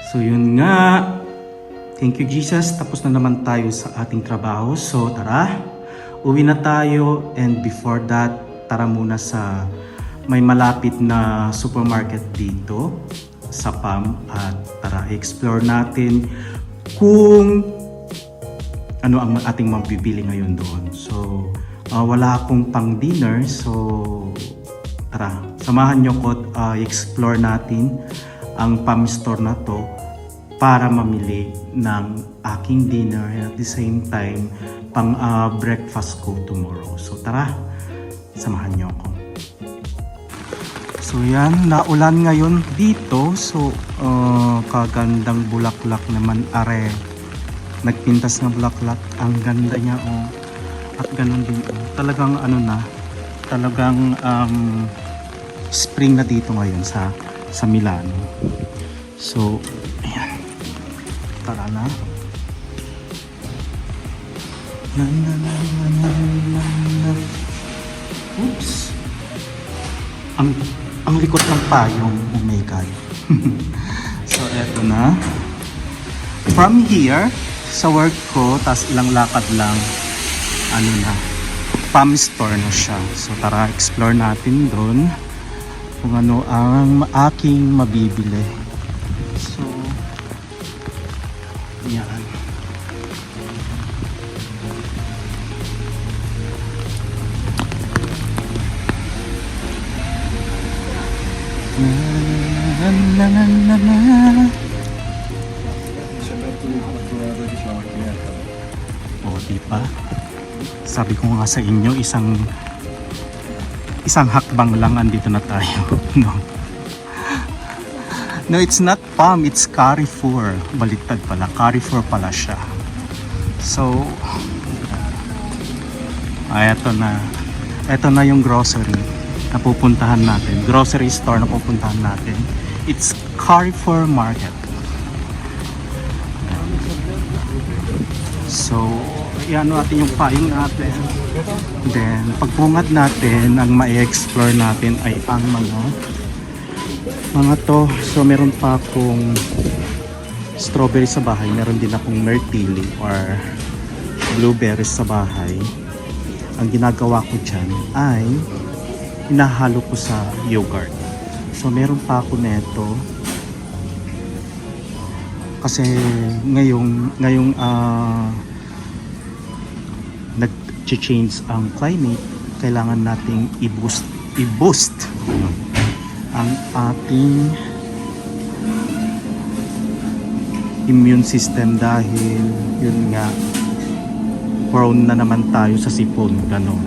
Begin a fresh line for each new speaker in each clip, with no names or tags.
So yun nga. Thank you Jesus. Tapos na naman tayo sa ating trabaho. So tara, uwi na tayo. And before that, tara muna sa may malapit na supermarket dito sa PAM. At tara, explore natin kung ano ang ating mabibili ngayon doon. So wala akong pang dinner. So tara, samahan nyo ko at explore natin ang PAM store na to para mamili ng aking dinner and at the same time pang breakfast ko tomorrow. So tara, samahan niyo ako. So yan, naulan ngayon dito. So kagandang bulaklak naman are. Nagpintas ng bulaklak. Ang ganda niya oh. At ganun din oh. Talagang ano na, talagang spring na dito ngayon sa Milano. So ayan. Tara na. Oops. Ang likot ng payong. Oh my God. So eto na. From here, sa work ko, tas ilang lakad lang, ano na, PAM store na siya. So tara, explore natin doon kung ano ang aking mabibili. So yan. O diba? Sabi ko nga sa inyo, isang hakbang lang andito na tayo. No. No, it's not PAM, it's Carrefour. Baliktad pala, Carrefour pala siya. So, eto na. Eto na yung grocery na pupuntahan natin. Grocery store na pupuntahan natin. It's Carrefour Market. So, iano natin yung payong natin. Then, pagpungad natin, ang ma-explore natin ay ang mga to. So meron pa akong strawberry sa bahay, meron din akong myrtille or blueberries sa bahay. Ang ginagawa ko dyan ay hinahalo ko sa yogurt. So meron pa ako neto kasi ngayong nag-change ang climate, kailangan nating i-boost ang ating immune system dahil yun nga prone na naman tayo sa sipon, ganon.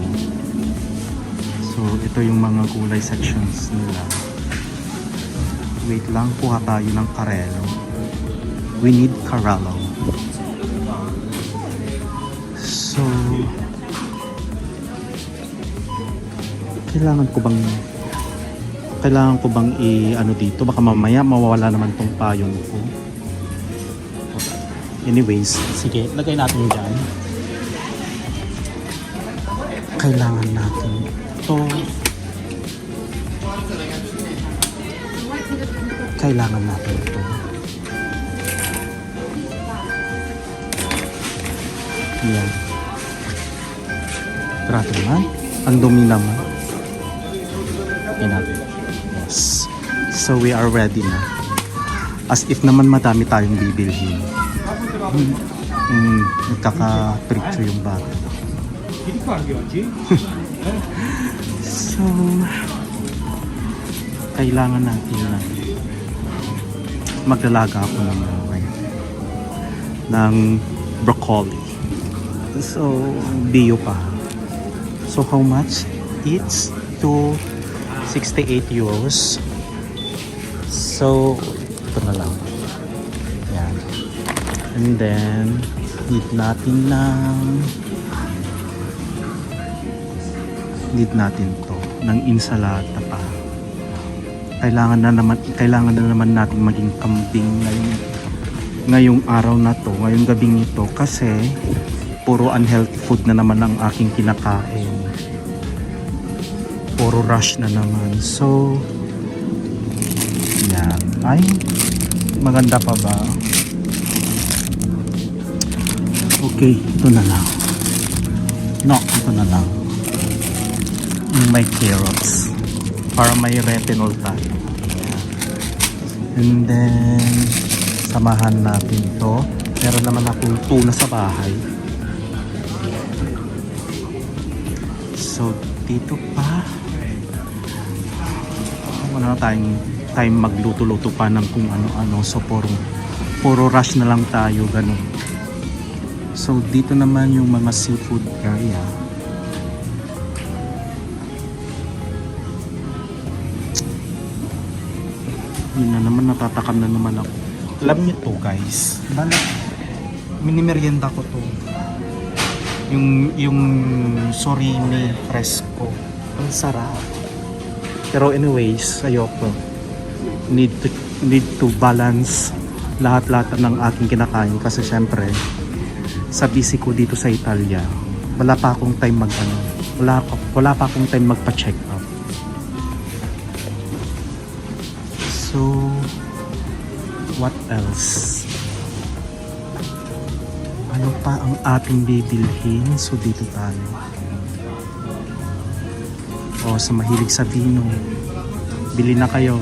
So ito yung mga gulay sections nila. Wait lang, kuha tayo ng Carrello. We need Carrello. So kailangan ko bang i-ano dito? Baka mamaya mawawala naman tong payong ko. Anyways, sige, lagay natin dyan. Kailangan natin ito. Kailangan natin ito. Yan. Grabe naman. Ang dumi naman. Yan natin. So we are ready na. As if naman madami tayong bibilhin. Nagkaka-picture yung bata. So kailangan natin na maglalaga ako ng broccoli. So bio pa. So how much? It's 268 euros. So ito na lang. Yan. And then need natin to ng insalata pa. Kailangan na naman natin maging kambing ngayong araw na to, ngayong gabing ito, kasi puro unhealthy food na naman ang aking kinakain. Puro rush na naman. So yan. Ay, Maganda pa ba? Okay, ito na lang. No, ito na lang. Yung may carrots. Para may retinol tayo. And then, samahan natin ito. Meron naman akong tuna sa bahay. So, dito pa. Wala na tayong time magluto-luto pa ng kung ano-ano. So, puro rush na lang tayo. Ganun. So, dito naman yung mga seafood area. Yun na naman, natatakam na naman ako. Alam niyo to guys, minimerienda ko to. Yung sorime fresco. Ang sarap. Pero anyways, ayoko. Need to balance lahat-lahat ng aking kinakain kasi syempre sa busy ko dito sa Italia, wala pa akong time wala pa akong time magpa-check up. So, what else? Ano pa ang ating bibilhin? So, dito tayo. O, sa mahilig sa vino. Bili na kayo.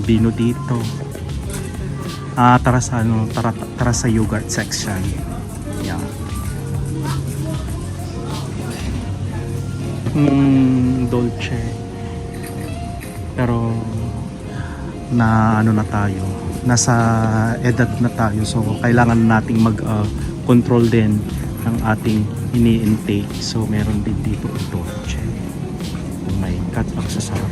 Vino dito. Tara sa yogurt section. Yeah. Dolce. Pero na na tayo, nasa edad na tayo, so kailangan nating mag-control din ng ating ini-intake. So meron din dito ang dolce. Oh my god, ang sasarap.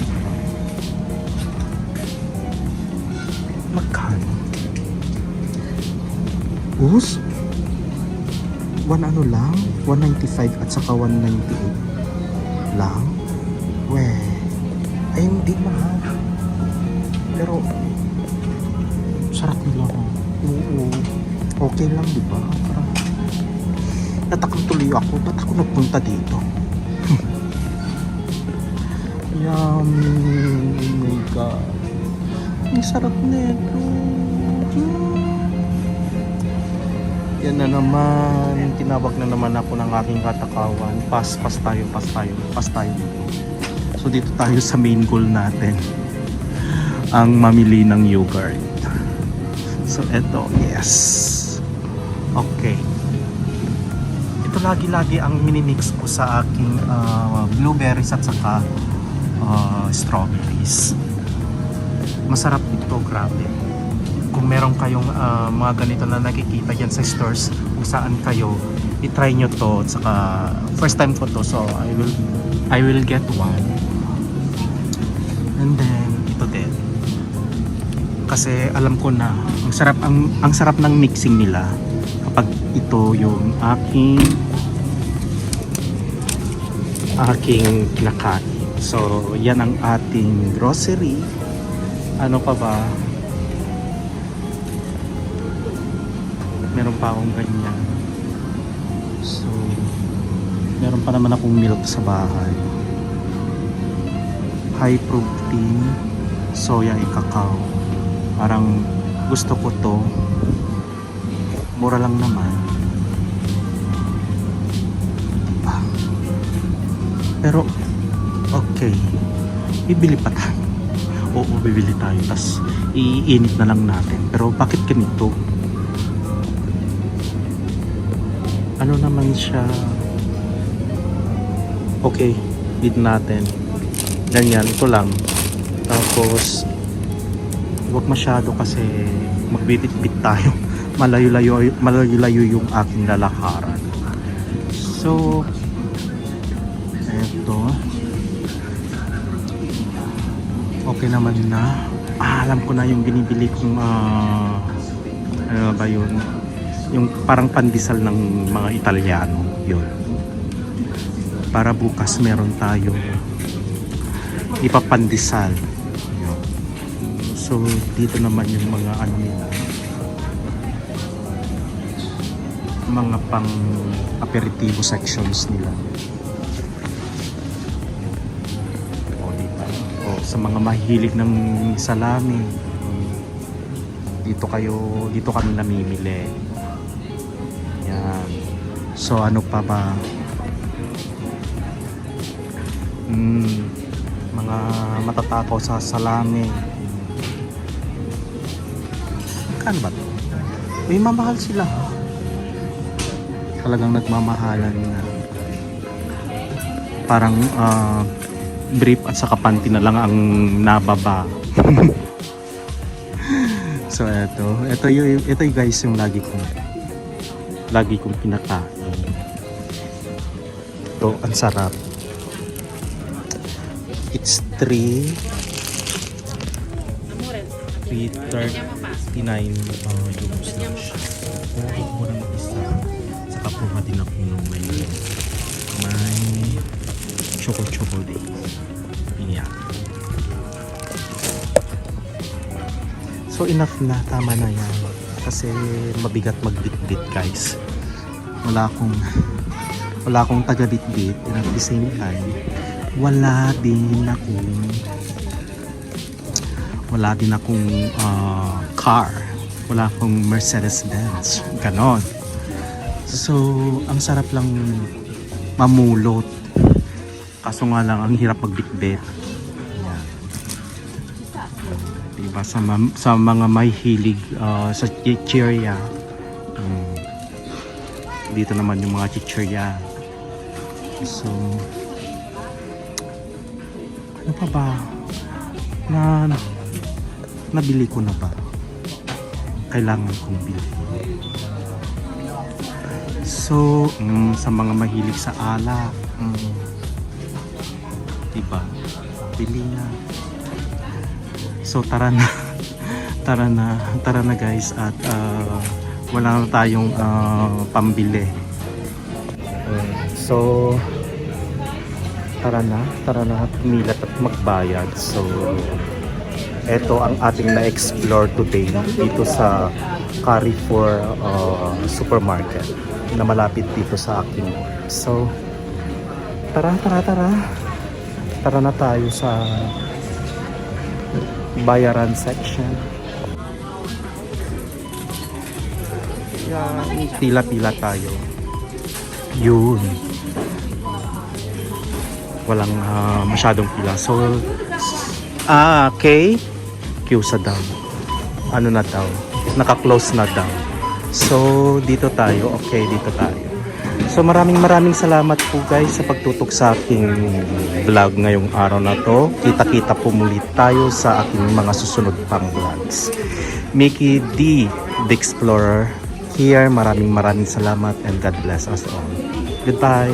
Magkano? Us? 1 lang? 195 at saka 198 lang? Weh, ay hindi mahal. Pero sarap nila. Oo. Okay lang, di ba? Parang natakam tuloy ako. Ba't ako nagpunta dito? Yummy. Oh my god. Ang sarap nito. Yan na naman. Tinawag na naman ako ng aking katakawan. Pas tayo. So dito tayo sa main goal natin. Ang mamili ng yogurt. So eto, yes. Okay. Ito lagi-lagi ang minimix ko sa aking blueberries at saka strawberries. Masarap ito, grabe. Kung meron kayong mga ganito na nakikita yan sa stores kung saan kayo, i-try nyo to. At saka first time ko to, so I will get one. And then ito din. Kasi alam ko na ang sarap ng mixing nila kapag ito yung aking kinakain. So yan ang ating grocery. Ano pa ba? Meron pa akong ganyan. So meron pa naman akong milk sa bahay. High protein soya cacao. Parang gusto ko to. Mura lang naman. Diba? Pero okay, bibili pa tayo. Oo, bibili tayo. Tapos iinit na lang natin. Pero bakit ganito? Ano naman siya? Okay, dito natin. Ganyan, ito lang. Tapos huwag masyado kasi magbibit-bit tayo. Malayo-layo yung aking lalakaran. So eto, okay naman na. Alam ko na yung binibili kong ano ba yun, yung parang pandesal ng mga Italyano yun, para bukas meron tayo ipapandesal. So dito naman yung mga ano nila, mga pang aperitivo sections nila. O, diba? O sa mga mahilig ng salami, dito kami namimili. Yan. So ano pa ba? Mga matatakaw sa salami. Kan ba to? Uy, mamahal sila. Talagang nagmamahalan na. Parang brief at saka panty na lang ang nababa. So ito yung guys yung lagi kong pinakain. Ito ang sarap. It's 339 euros lang siya. Mura mag-isa. Saka kuha din ako ng may chocolate. Yeah. So enough na, tama na yan. Kasi mabigat magbitbit guys. Wala akong taga-bitbit, and at the same time wala din akong car. Wala akong Mercedes-Benz. Ganon. So, ang sarap lang mamulot. Kaso nga lang, ang hirap magbitbit. Yan. Diba? Sa mga may hilig sa chichirya. Dito naman yung mga chichirya. So, ano pa ba? Nabili ko na ba? Kailangan kong bilhin. So, sa mga mahilig sa alak, diba? Bili na. So, tara na guys, at wala na tayong pambili. So, tara na pumilat at magbayad. So, eto ang ating na-explore today dito sa Carrefour supermarket na malapit dito sa aking work. So, tara na tayo sa bayaran section. Yan, pila-pila tayo. Yun. Walang masyadong pila. So, okay. Kyusa daw. Ano na daw? Naka-close na daw. So, dito tayo. Okay, dito tayo. So, maraming salamat po guys sa pagtutok sa aking vlog ngayong araw na to. Kita-kita po muli tayo sa aking mga susunod pang vlogs. Mickey D, The Explorer here. Maraming salamat and God bless us all. Goodbye.